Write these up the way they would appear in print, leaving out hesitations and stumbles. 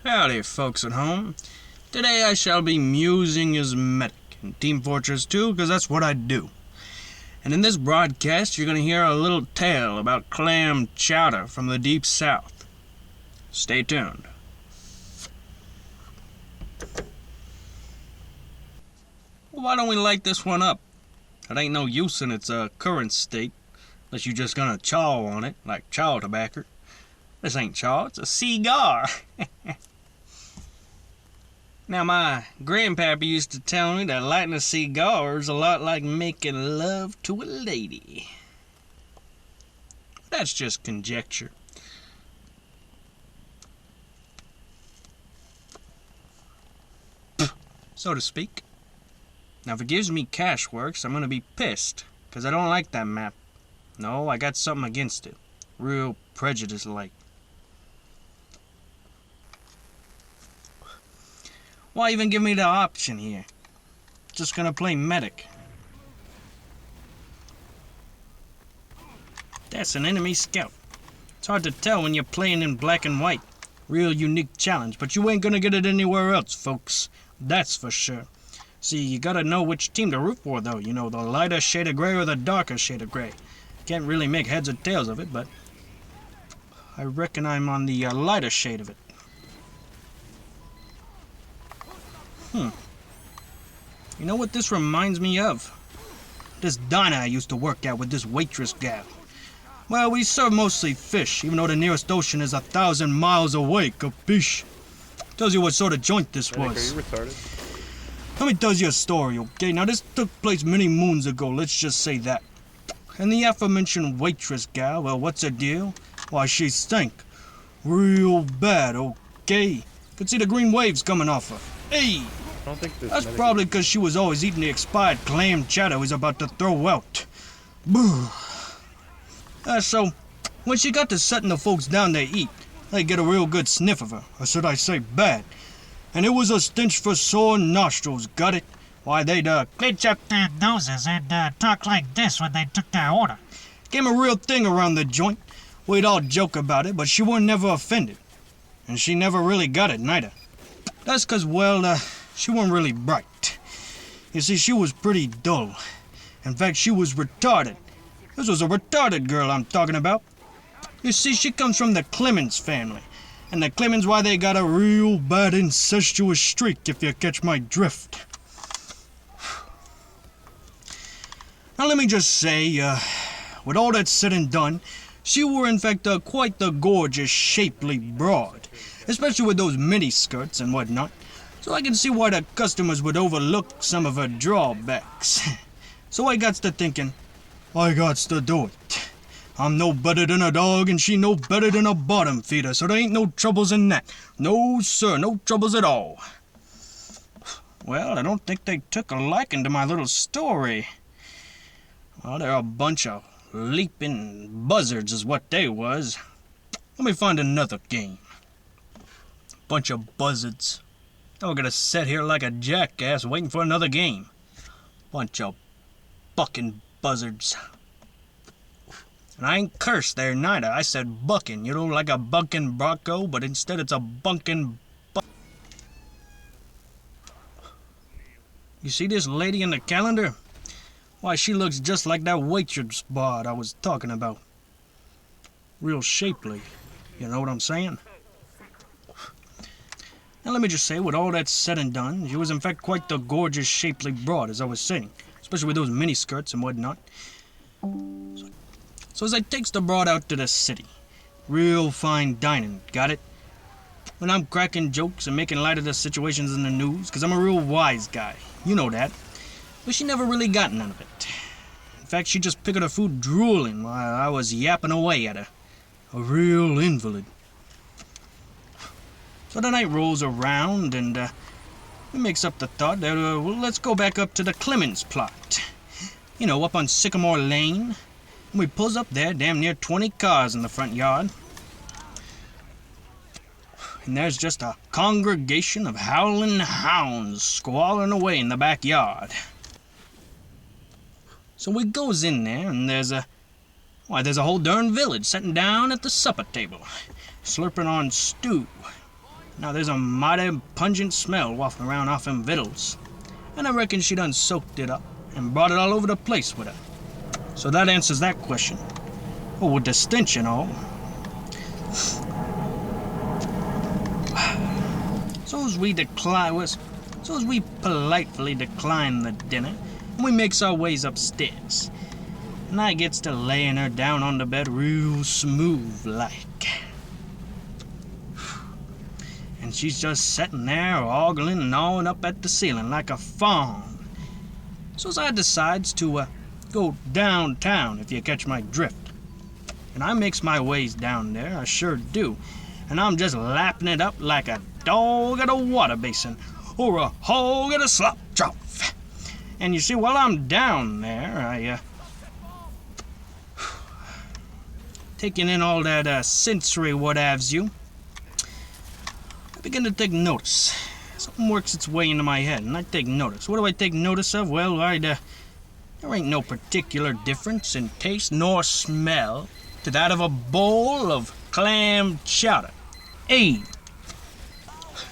Howdy, folks at home. Today I shall be musing as medic in Team Fortress 2, because that's what I do. And in this broadcast, you're going to hear a little tale about clam chowder from the deep south. Stay tuned. Well, why don't we light this one up? It ain't no use in its current state, unless you're just going to chaw on it, like chaw tobacco. This ain't chaw, it's a cigar. Now, my grandpappy used to tell me that lighting a cigar is a lot like making love to a lady. That's just conjecture. So to speak. Now, if it gives me cash works, I'm gonna be pissed, because I don't like that map. No, I got something against it. Real prejudice-like. Why even give me the option here? Just gonna play medic. That's an enemy scout. It's hard to tell when you're playing in black and white. Real unique challenge, but you ain't gonna get it anywhere else, folks. That's for sure. See, you gotta know which team to root for, though. You know, the lighter shade of gray or the darker shade of gray. Can't really make heads or tails of it, but I reckon I'm on the lighter shade of it. You know what this reminds me of? This diner I used to work at with this waitress gal. Well, we serve mostly fish, even though the nearest ocean is 1,000 miles away, capiche? Tells you what sort of joint this was. Are you retarded? Let me tell you a story, okay? Now, this took place many moons ago, let's just say that. And the aforementioned waitress gal, well, what's her deal? Why, she stank. Real bad, okay? Could see the green waves coming off her. Hey! I don't think this That's probably because she was always eating the expired clam chowder we was about to throw out. Boo. So, when she got to setting the folks down to eat, they get a real good sniff of her, or should I say bad. And it was a stench for sore nostrils, got it? Why, they'd clench up their noses and talk like this when they took their order. Came a real thing around the joint. We'd all joke about it, but she wasn't never offended. And she never really got it, neither. That's because, well, she wasn't really bright. You see, she was pretty dull. In fact, she was retarded. This was a retarded girl I'm talking about. You see, she comes from the Clemens family. And the Clemens, why, they got a real bad incestuous streak, if you catch my drift. Now, let me just say, with all that said and done, she were in fact quite the gorgeous, shapely broad. Especially with those mini skirts and whatnot. So I can see why the customers would overlook some of her drawbacks. So I got to thinking, I got to do it. I'm no better than a dog and she no better than a bottom feeder, so there ain't no troubles in that. No sir, no troubles at all. Well, I don't think they took a liking to my little story. Well, they're a bunch of leaping buzzards is what they was. Let me find another game. Bunch of buzzards. I'm gonna sit here like a jackass waiting for another game. Bunch of bucking buzzards. And I ain't cursed there neither. I said bucking. You know, like a bucking bronco, but instead it's a bunkin' buck. You see this lady in the calendar? Why, she looks just like that waitress bod I was talking about. Real shapely. You know what I'm saying? Now let me just say, with all that said and done, she was in fact quite the gorgeous, shapely broad, as I was saying. Especially with those mini skirts and whatnot. So as I takes the broad out to the city, real fine dining, got it? When I'm cracking jokes and making light of the situations in the news, because I'm a real wise guy, you know that. But she never really got none of it. In fact, she just picked her food drooling while I was yapping away at her. A real invalid. So the night rolls around and we makes up the thought that, well, let's go back up to the Clemens plot. You know, up on Sycamore Lane. And we pulls up there, damn near 20 cars in the front yard. And there's just a congregation of howling hounds squalling away in the backyard. So we goes in there and there's a whole darn village sitting down at the supper table, slurping on stew. Now there's a mighty pungent smell wafting around off them victuals, and I reckon she done soaked it up and brought it all over the place with her. So that answers that question. Oh, with the stench and all. So as we politely decline the dinner, and we makes our ways upstairs, and I gets to laying her down on the bed real smooth like. And she's just sitting there ogling and gnawing up at the ceiling like a fawn. So as I decides to go downtown, if you catch my drift. And I makes my ways down there, I sure do. And I'm just lapping it up like a dog at a water basin or a hog at a slop trough. And you see, while I'm down there, I taking in all that sensory what-haves you, I begin to take notice. Something works its way into my head, and I take notice. What do I take notice of? Well, there ain't no particular difference in taste nor smell to that of a bowl of clam chowder. Hey!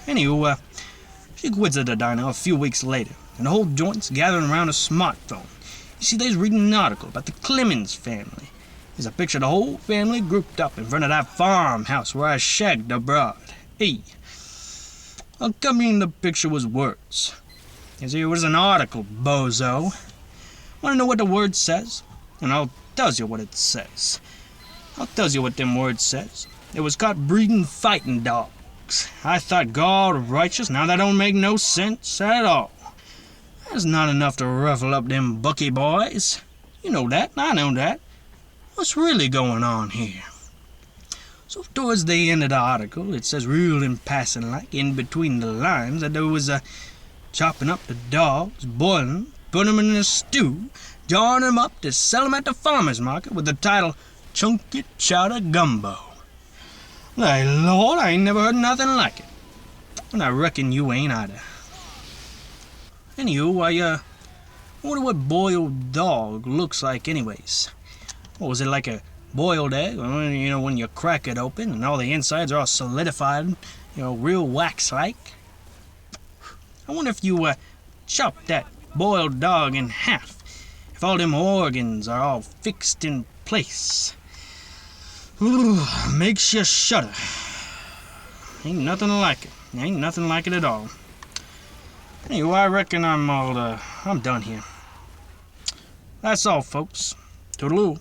Anywho, she quits at the diner a few weeks later, and the whole joint's gathering around a smartphone. You see, they's reading an article about the Clemens family. There's a picture of the whole family grouped up in front of that farmhouse where I shagged the broad. Hey! Accompanying the picture was words. You see, it was an article, bozo. Want to know what the word says? And I'll tell you what it says. I'll tell you what them words says. It was caught breeding fighting dogs. I thought, God righteous, now that don't make no sense at all. That's not enough to ruffle up them Bucky boys. You know that, I know that. What's really going on here? So towards the end of the article, it says real in passing like, in between the lines, that there was chopping up the dogs, boiling them, putting them in a stew, jarring them up to sell them at the farmer's market with the title, Chunky Chowder Gumbo. My Lord, I ain't never heard nothing like it. And I reckon you ain't either. Anywho, I wonder what boiled dog looks like anyways. What was it, like a boiled egg? You know, when you crack it open and all the insides are all solidified, you know, real wax-like. I wonder if you chop that boiled dog in half, if all them organs are all fixed in place. Ooh, makes you shudder. Ain't nothing like it. Ain't nothing like it at all. Anyway, I reckon I'm done here. That's all, folks. Toodaloo.